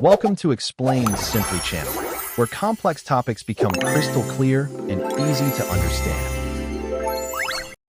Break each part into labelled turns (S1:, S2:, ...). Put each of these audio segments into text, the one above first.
S1: Welcome to Explain Simply channel, where complex topics become crystal clear and easy to understand.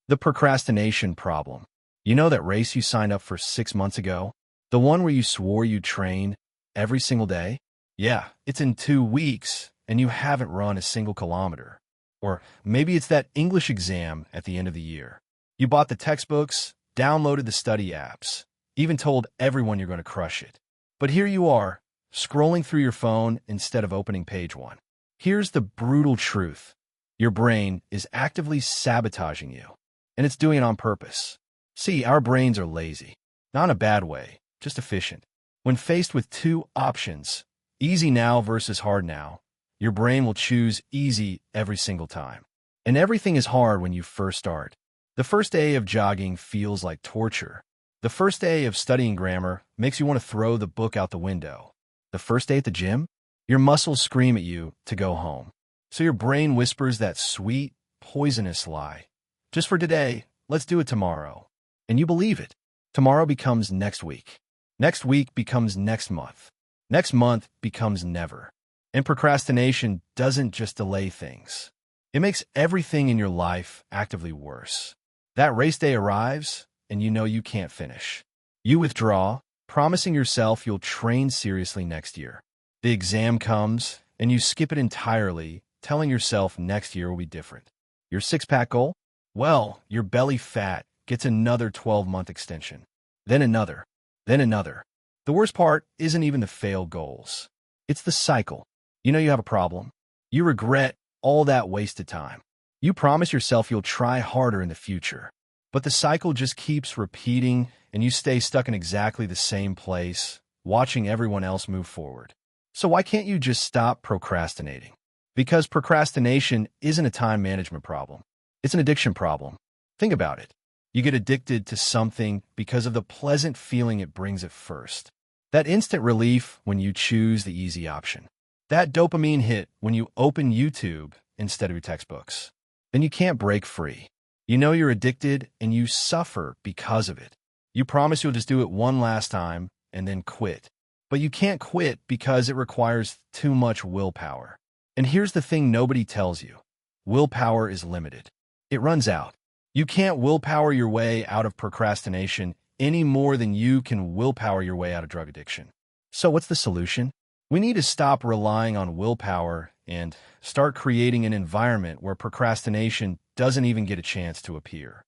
S1: The procrastination problem. You know that race you signed up for 6 months ago? The one where you swore you'd train every single day? Yeah, it's in 2 weeks, and you haven't run a single kilometer. Or maybe it's that English exam at the end of the year. You bought the textbooks, downloaded the study apps, even told everyone you're going to crush it. But here you are, scrolling through your phone instead of opening page 1. Here's the brutal truth. Your brain is actively sabotaging you, and it's doing it on purpose. See, our brains are lazy. Not in a bad way, just efficient. When faced with 2 options, easy now versus hard now, your brain will choose easy every single time. And everything is hard when you first start. The first day of jogging feels like torture. The first day of studying grammar makes you want to throw the book out the window. The first day at the gym, your muscles scream at you to go home. So your brain whispers that sweet, poisonous lie. Just for today, let's do it tomorrow. And you believe it. Tomorrow becomes next week. Next week becomes next month. Next month becomes never. And procrastination doesn't just delay things. It makes everything in your life actively worse. That race day arrives, and you know you can't finish. You withdraw, promising yourself you'll train seriously next year. The exam comes, and you skip it entirely, telling yourself next year will be different. Your 6-pack goal? Well, your belly fat gets another 12-month extension. Then another. Then another. The worst part isn't even the failed goals. It's the cycle. You know you have a problem. You regret all that wasted time. You promise yourself you'll try harder in the future. But the cycle just keeps repeating, and you stay stuck in exactly the same place, watching everyone else move forward. So why can't you just stop procrastinating? Because procrastination isn't a time management problem. It's an addiction problem. Think about it. You get addicted to something because of the pleasant feeling it brings at first. That instant relief when you choose the easy option. That dopamine hit when you open YouTube instead of your textbooks. Then you can't break free. You know you're addicted, and you suffer because of it. You promise you'll just do it one last time and then quit. But you can't quit because it requires too much willpower. And here's the thing nobody tells you. Willpower is limited. It runs out. You can't willpower your way out of procrastination any more than you can willpower your way out of drug addiction. So what's the solution? We need to stop relying on willpower and start creating an environment where procrastination doesn't even get a chance to appear.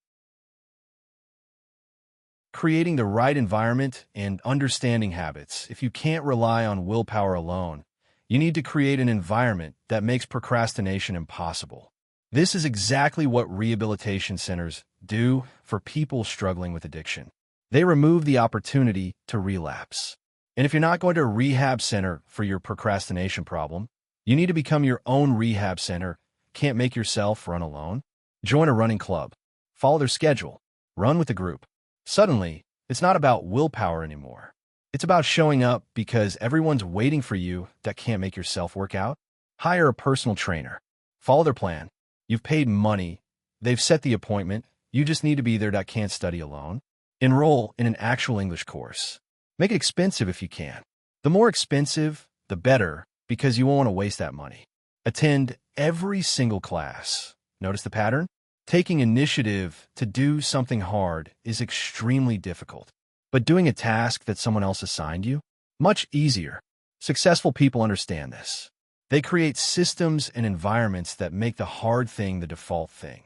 S1: Creating the right environment and understanding habits. If you can't rely on willpower alone, you need to create an environment that makes procrastination impossible. This is exactly what rehabilitation centers do for people struggling with addiction. They remove the opportunity to relapse. And if you're not going to a rehab center for your procrastination problem, you need to become your own rehab center. Can't make yourself run alone? Join a running club. Follow their schedule. Run with a group. Suddenly, it's not about willpower anymore. It's about showing up because everyone's waiting for you that can't make yourself work out. Hire a personal trainer. Follow their plan. You've paid money. They've set the appointment. You just need to be there that can't study alone. Enroll in an actual English course. Make it expensive if you can. The more expensive, the better, because you won't want to waste that money. Attend every single class. Notice the pattern? Taking initiative to do something hard is extremely difficult. But doing a task that someone else assigned you? Much easier. Successful people understand this. They create systems and environments that make the hard thing the default thing.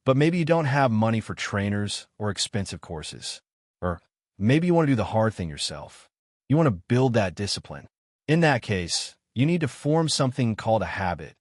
S1: But maybe you don't have money for trainers or expensive courses. Or maybe you want to do the hard thing yourself. You want to build that discipline. In that case, you need to form something called a habit.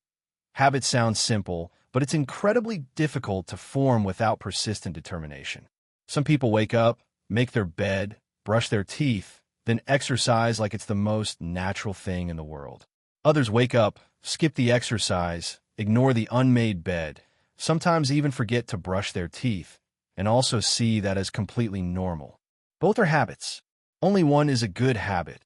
S1: Habit sounds simple, but it's incredibly difficult to form without persistent determination. Some people wake up, make their bed, brush their teeth, then exercise like it's the most natural thing in the world. Others wake up, skip the exercise, ignore the unmade bed, sometimes even forget to brush their teeth, and also see that as completely normal. Both are habits. Only one is a good habit.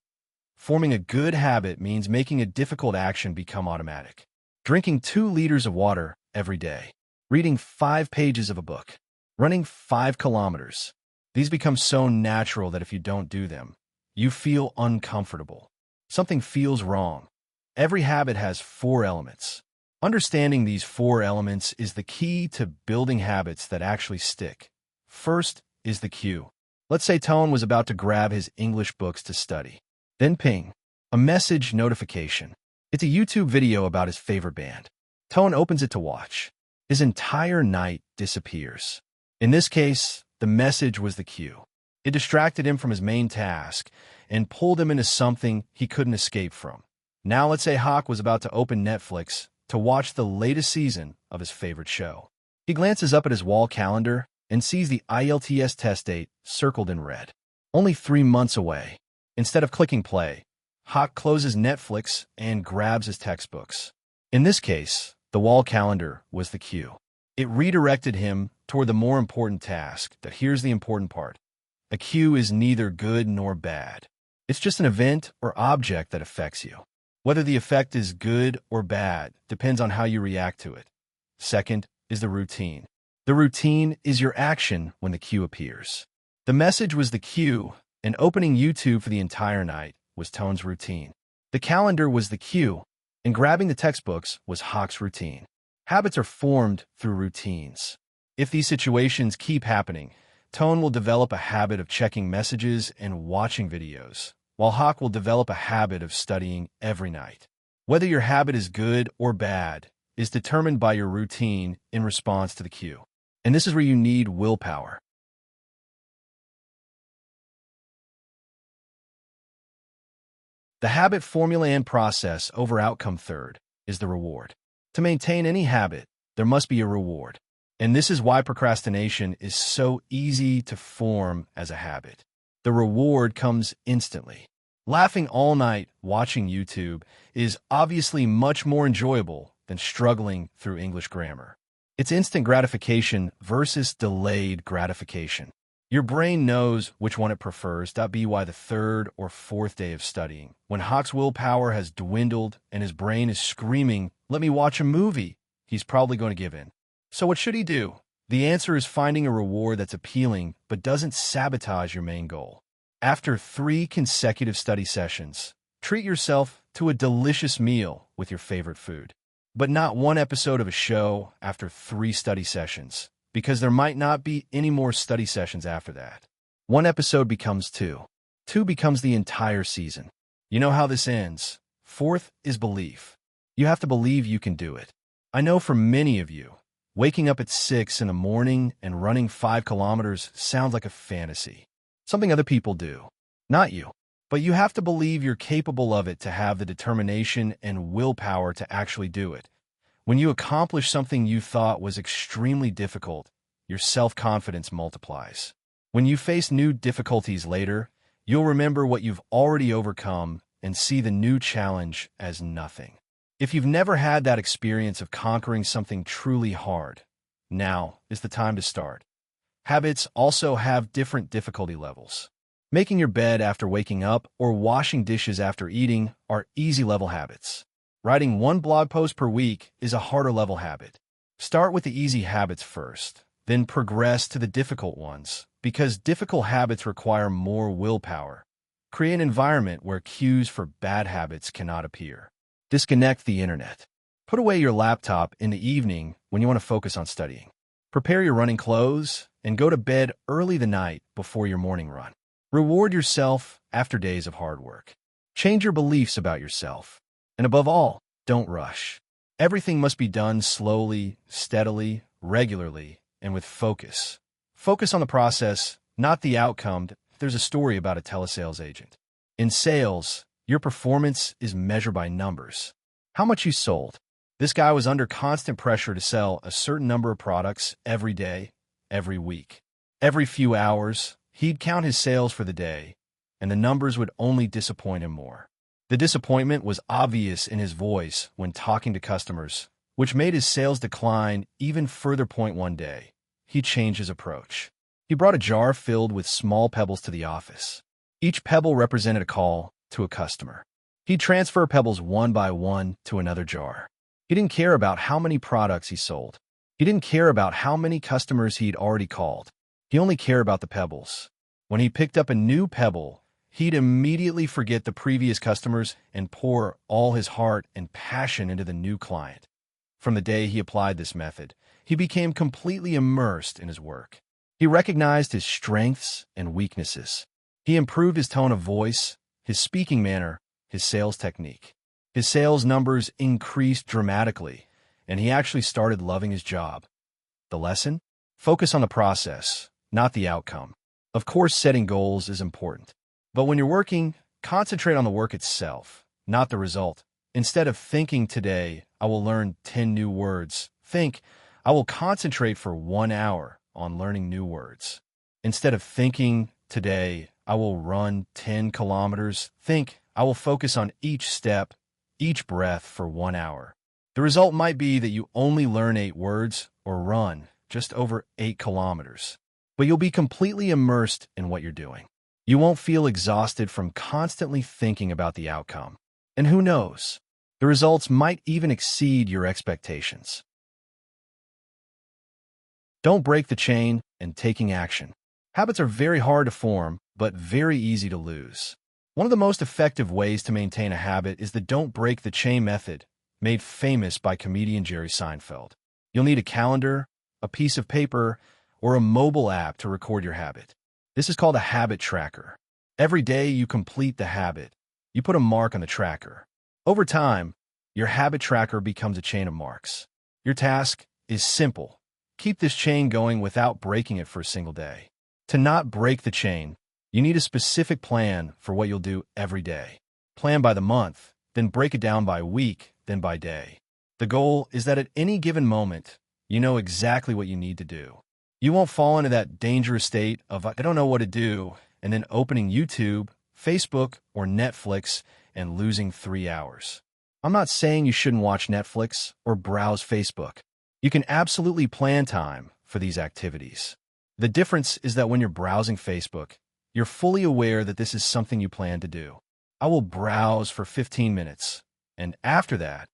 S1: Forming a good habit means making a difficult action become automatic. Drinking 2 liters of water every day. Reading 5 pages of a book. Running 5 kilometers. These become so natural that if you don't do them, you feel uncomfortable. Something feels wrong. Every habit has 4 elements. Understanding these 4 elements is the key to building habits that actually stick. First is the cue. Let's say Tone was about to grab his English books to study. Then ping, a message notification. It's a YouTube video about his favorite band. Tone opens it to watch. His entire night disappears. In this case, the message was the cue. It distracted him from his main task and pulled him into something he couldn't escape from. Now let's say Hawk was about to open Netflix to watch the latest season of his favorite show. He glances up at his wall calendar and sees the IELTS test date circled in red. Only 3 months away. Instead of clicking play, Hawk closes Netflix and grabs his textbooks. In this case, the wall calendar was the cue. It redirected him toward the more important task. But here's the important part. A cue is neither good nor bad. It's just an event or object that affects you. Whether the effect is good or bad depends on how you react to it. Second is the routine. The routine is your action when the cue appears. The message was the cue, and opening YouTube for the entire night was Tone's routine. The calendar was the cue, and grabbing the textbooks was Hawk's routine. Habits are formed through routines. If these situations keep happening, Tone will develop a habit of checking messages and watching videos, while Hawk will develop a habit of studying every night. Whether your habit is good or bad is determined by your routine in response to the cue. And this is where you need willpower. The habit formula and process over outcome. Third is the reward. To maintain any habit, there must be a reward. And this is why procrastination is so easy to form as a habit. The reward comes instantly. Laughing all night watching YouTube is obviously much more enjoyable than struggling through English grammar. It's instant gratification versus delayed gratification. Your brain knows which one it prefers. Be by the 3rd or 4th day of studying, when Hawk's willpower has dwindled and his brain is screaming, "Let me watch a movie," he's probably going to give in. So what should he do? The answer is finding a reward that's appealing but doesn't sabotage your main goal. After 3 consecutive study sessions, treat yourself to a delicious meal with your favorite food. But not 1 episode of a show after 3 study sessions, because there might not be any more study sessions after that. 1 episode becomes 2. 2 becomes the entire season. You know how this ends. 4th is belief. You have to believe you can do it. I know for many of you, waking up at 6 in the morning and running 5 kilometers sounds like a fantasy. Something other people do. Not you. But you have to believe you're capable of it to have the determination and willpower to actually do it. When you accomplish something you thought was extremely difficult, your self-confidence multiplies. When you face new difficulties later, you'll remember what you've already overcome and see the new challenge as nothing. If you've never had that experience of conquering something truly hard, now is the time to start. Habits also have different difficulty levels. Making your bed after waking up or washing dishes after eating are easy-level habits. Writing 1 blog post per week is a harder-level habit. Start with the easy habits first, then progress to the difficult ones, because difficult habits require more willpower. Create an environment where cues for bad habits cannot appear. Disconnect the internet. Put away your laptop in the evening when you want to focus on studying. Prepare your running clothes and go to bed early the night before your morning run. Reward yourself after days of hard work. Change your beliefs about yourself. And above all, don't rush. Everything must be done slowly, steadily, regularly, and with focus. Focus on the process, not the outcome. There's a story about a telesales agent. In sales, your performance is measured by numbers. How much you sold. This guy was under constant pressure to sell a certain number of products every day, every week. Every few hours, he'd count his sales for the day, and the numbers would only disappoint him more. The disappointment was obvious in his voice when talking to customers, which made his sales decline even further. One day, he changed his approach. He brought a jar filled with small pebbles to the office. Each pebble represented a call to a customer. He'd transfer pebbles one by one to another jar. He didn't care about how many products he sold. He didn't care about how many customers he'd already called. He only cared about the pebbles. When he picked up a new pebble, he'd immediately forget the previous customers and pour all his heart and passion into the new client. From the day he applied this method, he became completely immersed in his work. He recognized his strengths and weaknesses. He improved his tone of voice, his speaking manner, his sales technique. His sales numbers increased dramatically, and he actually started loving his job. The lesson? Focus on the process, not the outcome. Of course, setting goals is important. But when you're working, concentrate on the work itself, not the result. Instead of thinking today, I will learn 10 new words, think, I will concentrate for 1 hour on learning new words. Instead of thinking today, I will run 10 kilometers, think, I will focus on each step, each breath for 1 hour. The result might be that you only learn 8 words or run just over 8 kilometers. But you'll be completely immersed in what you're doing. You won't feel exhausted from constantly thinking about the outcome. And who knows? The results might even exceed your expectations. Don't break the chain and taking action. Habits are very hard to form, but very easy to lose. One of the most effective ways to maintain a habit is the don't break the chain method, made famous by comedian Jerry Seinfeld. You'll need a calendar, a piece of paper, or a mobile app to record your habit. This is called a habit tracker. Every day you complete the habit, you put a mark on the tracker. Over time, your habit tracker becomes a chain of marks. Your task is simple. Keep this chain going without breaking it for a single day. To not break the chain, you need a specific plan for what you'll do every day. Plan by the month, then break it down by week, then by day. The goal is that at any given moment, you know exactly what you need to do. You won't fall into that dangerous state of, I don't know what to do, and then opening YouTube, Facebook, or Netflix and losing 3 hours. I'm not saying you shouldn't watch Netflix or browse Facebook. You can absolutely plan time for these activities. The difference is that when you're browsing Facebook, you're fully aware that this is something you plan to do. I will browse for 15 minutes, and after that,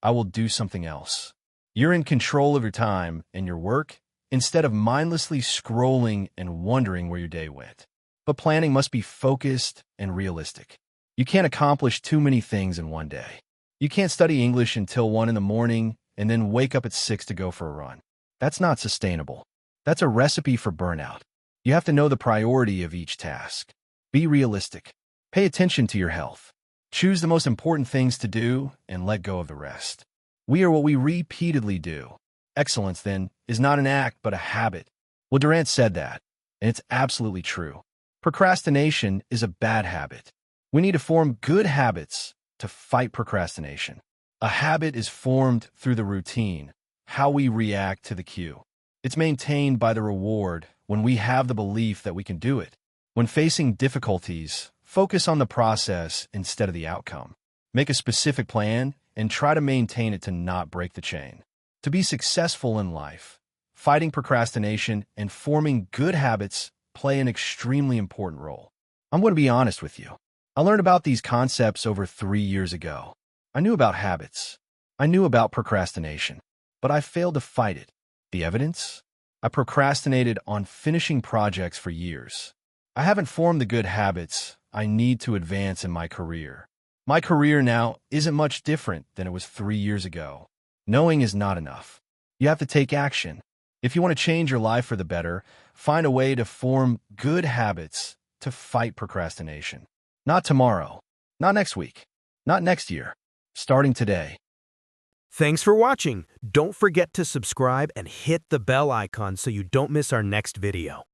S1: I will do something else. You're in control of your time and your work instead of mindlessly scrolling and wondering where your day went. But planning must be focused and realistic. You can't accomplish too many things in one day. You can't study English until 1 in the morning and then wake up at 6 to go for a run. That's not sustainable. That's a recipe for burnout. You have to know the priority of each task. Be realistic. Pay attention to your health. Choose the most important things to do and let go of the rest. We are what we repeatedly do. Excellence, then, is not an act but a habit. Well, Durant said that, and it's absolutely true. Procrastination is a bad habit. We need to form good habits to fight procrastination. A habit is formed through the routine, how we react to the cue. It's maintained by the reward when we have the belief that we can do it. When facing difficulties, focus on the process instead of the outcome. Make a specific plan and try to maintain it to not break the chain. To be successful in life, fighting procrastination and forming good habits play an extremely important role. I'm going to be honest with you. I learned about these concepts over 3 years ago. I knew about habits. I knew about procrastination, but I failed to fight it. The evidence? I procrastinated on finishing projects for years. I haven't formed the good habits I need to advance in my career. My career now isn't much different than it was 3 years ago. Knowing is not enough. You have to take action. If you want to change your life for the better, find a way to form good habits to fight procrastination. Not tomorrow, not next week, not next year, starting today.
S2: Thanks for watching. Don't forget to subscribe and hit the bell icon so you don't miss our next video.